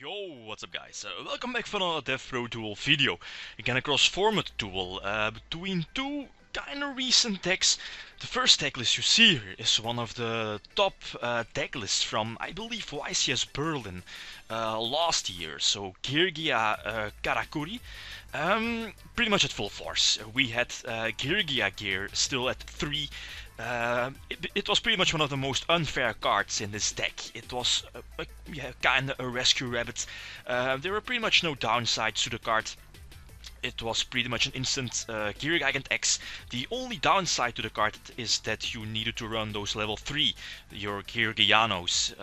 Yo, what's up guys? Welcome back for another DevPro Duel video. Again, a cross-format duel between two kinda recent decks. The first deck list you see here is one of the top deck lists from, I believe, YCS Berlin last year. So Geargia Karakuri, pretty much at full force. We had Geargiagear still at 3. It was pretty much one of the most unfair cards in this deck. It was kind of a rescue rabbit. There were pretty much no downsides to the card. It was pretty much an instant Geargiagear X. The only downside to the card is that you needed to run those level 3, your Geargianos.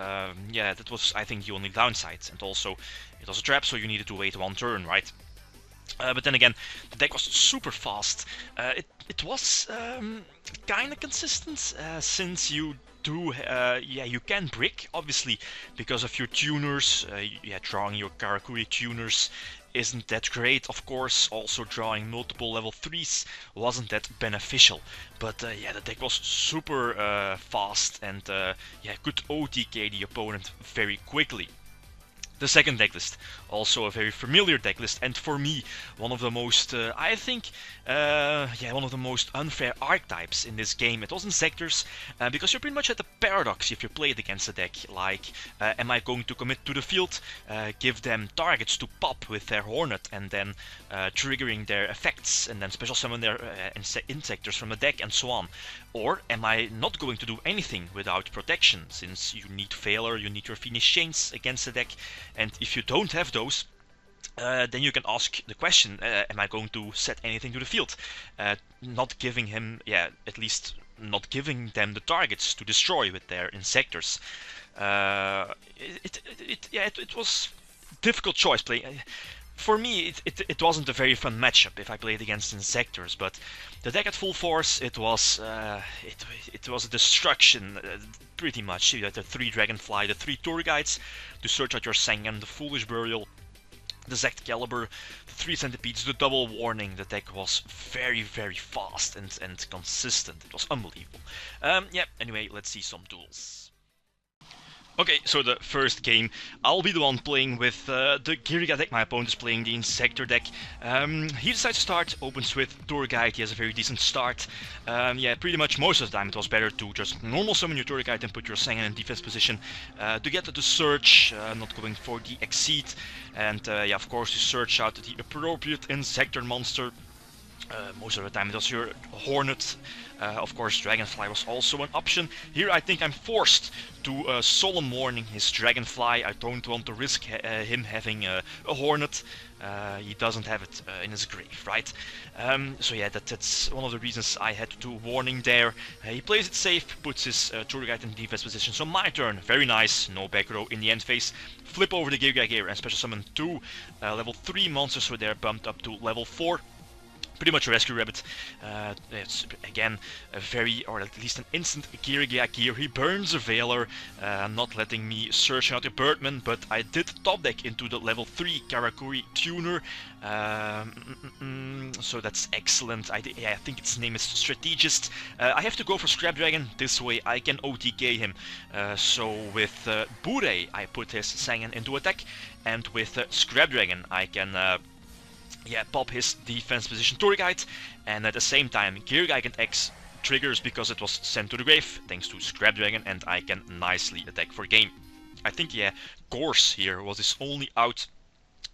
Yeah, that was, I think, the only downside. And also, it was a trap, so you needed to wait one turn, right? But then again, the deck was super fast. It was kind of consistent since you do, you can brick, obviously, because of your tuners. Drawing your Karakuri tuners isn't that great, of course. Also drawing multiple level 3s wasn't that beneficial. But yeah, the deck was super fast and could OTK the opponent very quickly. The second decklist, also a very familiar decklist, and for me, one of the most, I think, one of the most unfair archetypes in this game. It was Inzektors, because you're pretty much at the paradox if you play it against a deck, like, am I going to commit to the field, give them targets to pop with their Hornet, and then triggering their effects, and then special summon their Inzektors from the deck, and so on. Or am I not going to do anything without protection, since you need Failure, you need your Phoenix Chains against the deck, and if you don't have those, then you can ask the question, am I going to set anything to the field? Not giving him, at least not giving them the targets to destroy with their Inzektors. It was a difficult choice playing. For me, it wasn't a very fun matchup if I played against Inzektors, but the deck at full force, it was a destruction, pretty much. You had the 3 Dragonfly, the 3 Tour Guides to search out your Sengen, the Foolish Burial, the Zect Caliber, the 3 Centipedes, the double warning. The deck was very, very fast and consistent. It was unbelievable. Anyway, let's see some duels. Okay, so the first game, I'll be the one playing with the Geargia deck. My opponent is playing the Inzektor deck. He decides to start, opens with Tour Guide. He has a very decent start. Pretty much most of the time it was better to just normal summon your Tour Guide and put your Sengen in defense position to get the search, not going for the exceed. And of course, to search out the appropriate Inzektor monster. Most of the time it was your Hornet. Of course, Dragonfly was also an option. Here I think I'm forced to Solemn Warning his Dragonfly. I don't want to risk him having a Hornet. He doesn't have it in his grave, right? So yeah, that's one of the reasons I had to warning there. He plays it safe, puts his Tour Guide in defense position. So my turn, very nice, no back row in the end phase. Flip over the Geargiagear and special summon 2 level 3 monsters, so they're bumped up to level 4. Pretty much a rescue rabbit. It's again a very, or at least an instant Geargiagear. He burns a Veiler, not letting me search out a Birdman, but I did top deck into the level 3 Karakuri tuner. So that's excellent. I think its name is Strategist. I have to go for Scrap Dragon. This way I can OTK him. So with Bure I put his Sengen into attack, and with Scrap Dragon I can pop his defense position Tour Guide, and at the same time Geargiagear X triggers because it was sent to the grave thanks to Scrap Dragon, and I can nicely attack for game. I think Gorse here was his only out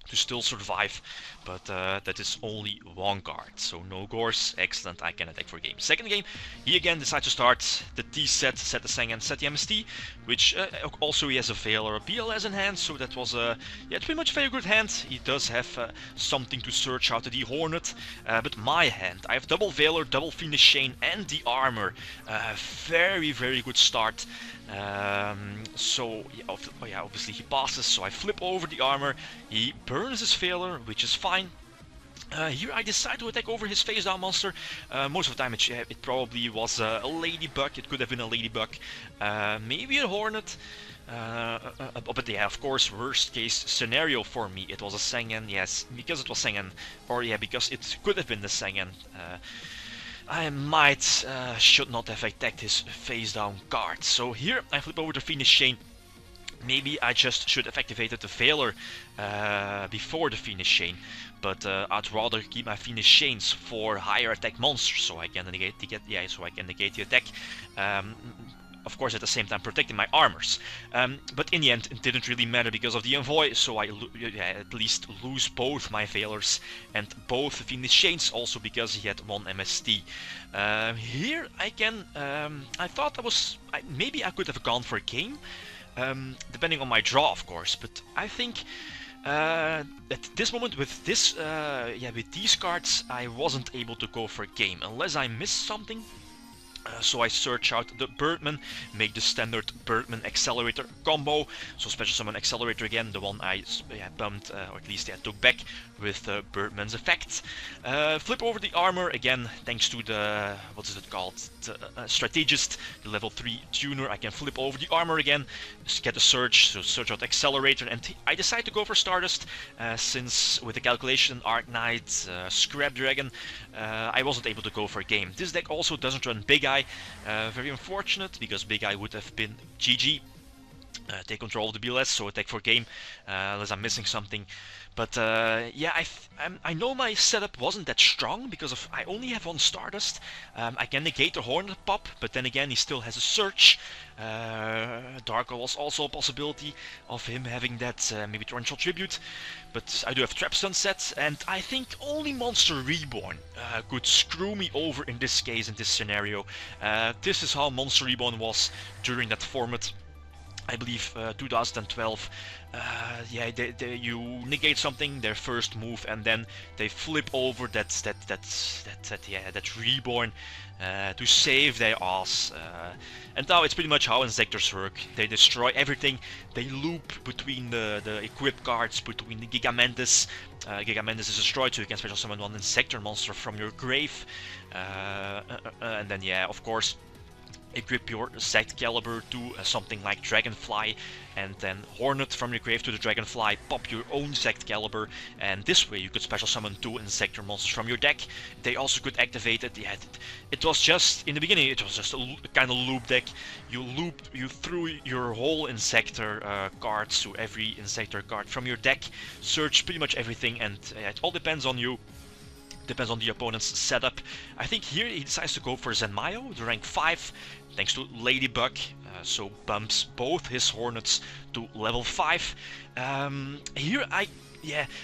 to still survive, but that is only one card, so no Gorse. Excellent, I can attack for game. Second game, he again decides to start the T set the Sengen, set the MST, which also he has a Veil or a BLS in hand, so that was it's pretty much a very good hand. He does have something to search out the Hornet, but my hand, I have double Veiler, double Phoenix Chain, and the armor. Very, very good start. Obviously he passes, so I flip over the armor. He burns his Failure, which is fine. Here I decide to attack over his face down monster. Most of the time it probably was a Ladybug. It could have been a Ladybug, maybe a Hornet. But yeah, of course, worst case scenario for me, it was a Sengen. Yes, because it was Sengen, or because it could have been the Sengen. I might should not have attacked his face down card. So here I flip over to Phoenix Chain. Maybe I just should have activated the Veiler before the Phoenix Chain, but I'd rather keep my Phoenix Chains for higher attack monsters, so I can negate the attack. Of course, at the same time protecting my armors. But in the end, it didn't really matter because of the Envoy, so I at least lose both my Veilers and both Phoenix Chains, also because he had 1 MST. Here I can. I thought maybe I could have gone for a game. Depending on my draw, of course, but I think at this moment with this, with these cards, I wasn't able to go for a game unless I missed something. So I search out the Birdman, make the standard Birdman Accelerator combo. So Special Summon Accelerator again, the one I bumped, or at least took back with Birdman's effect. Flip over the armor again, thanks to the, what is it called, the Strategist, the level 3 tuner. I can flip over the armor again, just get a search, so search out Accelerator, and I decide to go for Stardust, since with the calculation, Arc Knight, Scrap Dragon, I wasn't able to go for a game. This deck also doesn't run Big Eye, very unfortunate, because Big Eye would have been GG. Take control of the BLS, so attack for game, unless I'm missing something. But yeah, I know my setup wasn't that strong because I only have 1 Stardust. I can negate the Hornet pop, but then again he still has a search. Darko was also a possibility of him having that maybe Torrential Tribute, but I do have Trap Stun set, and I think only Monster Reborn could screw me over in this case, in this scenario. This is how Monster Reborn was during that format. I believe 2012. Yeah, you negate something, their first move, and then they flip over that reborn to save their ass. And now it's pretty much how Inzektors work. They destroy everything. They loop between the equip cards, between the Gigamentus. Gigamentus is destroyed, so you can special summon 1 Inzektor monster from your grave. And then yeah, of course, equip your Zect Caliber to something like Dragonfly, and then Hornet from your grave to the Dragonfly, pop your own Zect Caliber, and this way you could special summon 2 Inzektor monsters from your deck. They also could activate it. Yeah, it was just, in the beginning, it was just a kind of loop deck. You threw your whole Inzektor cards to every Inzektor card from your deck, search pretty much everything, and it all depends on you. Depends on the opponent's setup. I think here he decides to go for Zenmayo, the rank 5, thanks to Ladybug, so bumps both his Hornets to level 5. Here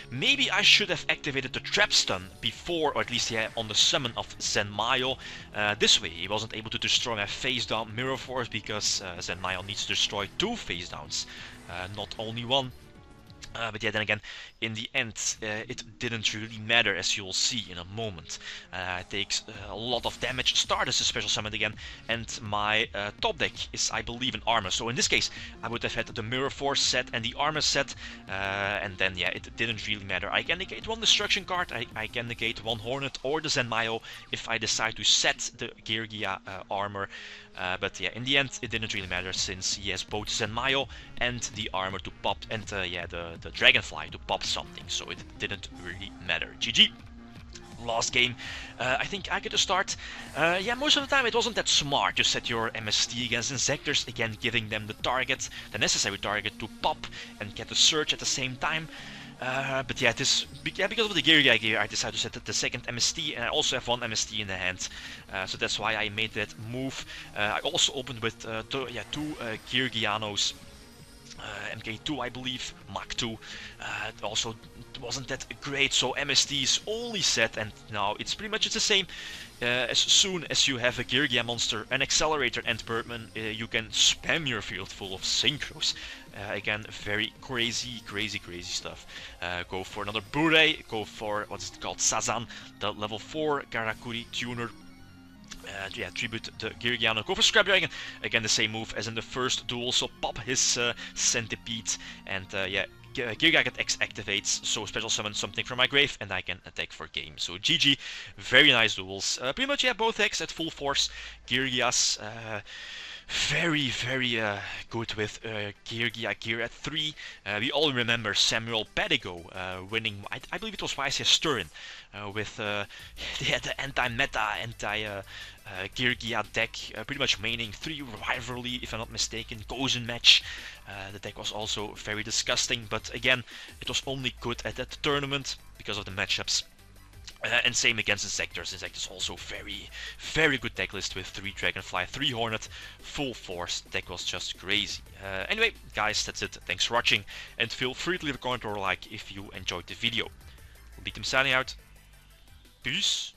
maybe I should have activated the Trap Stun before, or at least on the summon of Zenmayo. This way he wasn't able to destroy my face down Mirror Force, because Zenmayo needs to destroy 2 face downs, not only 1. But yeah, then again, in the end, it didn't really matter, as you'll see in a moment. It takes a lot of damage. Stardust is special summoned again, and my top deck is, I believe, an armor. So in this case, I would have had the Mirror Force set and the armor set, and then yeah, it didn't really matter. I can negate 1 destruction card, I can negate 1 Hornet or the Zenmayo if I decide to set the Geargia armor. But yeah, in the end, it didn't really matter, since he has both Zenmayo and the armor to pop, and the Dragonfly to pop something, so it didn't really matter. GG. Last game, I think I get to start. Yeah, most of the time it wasn't that smart to set your MST against Inzektors, again giving them the necessary target to pop and get the search at the same time. But yeah, because of the Geargiagear, I decided to set the second MST, and I also have 1 MST in the hand, so that's why I made that move. I also opened with 2 Geargianos, MK2 I believe, Mach 2. It also wasn't that great, so MST is only set, and now it's pretty much the same. As soon as you have a Geargia monster, an Accelerator, and Birdman, you can spam your field full of Synchros. Again, very crazy stuff. Go for another Bure, go for, what is it called, Sazan, the level 4 Karakuri tuner. Tribute the Geargiano. Go for Scrap Dragon. Again, the same move as in the first duel. So pop his Centipede, and Geargiagear X activates. So special summon something from my grave, and I can attack for game. So GG. Very nice duels. Pretty much, yeah, both decks at full force. Geargias very, very good with Geargiagear at 3. We all remember Samuel Pedigo winning, I believe it was YCS Stern, with the anti-meta, Geargia deck, pretty much maining 3 rivalry, if I'm not mistaken, Gozen match. The deck was also very disgusting, but again, it was only good at that tournament because of the matchups. And same against Inzektors. Inzektors also very, very good deck list with 3 Dragonfly, 3 Hornet, full force. Deck was just crazy. Anyway, guys, that's it. Thanks for watching, and feel free to leave a comment or a like if you enjoyed the video. We'll be signing out. Peace.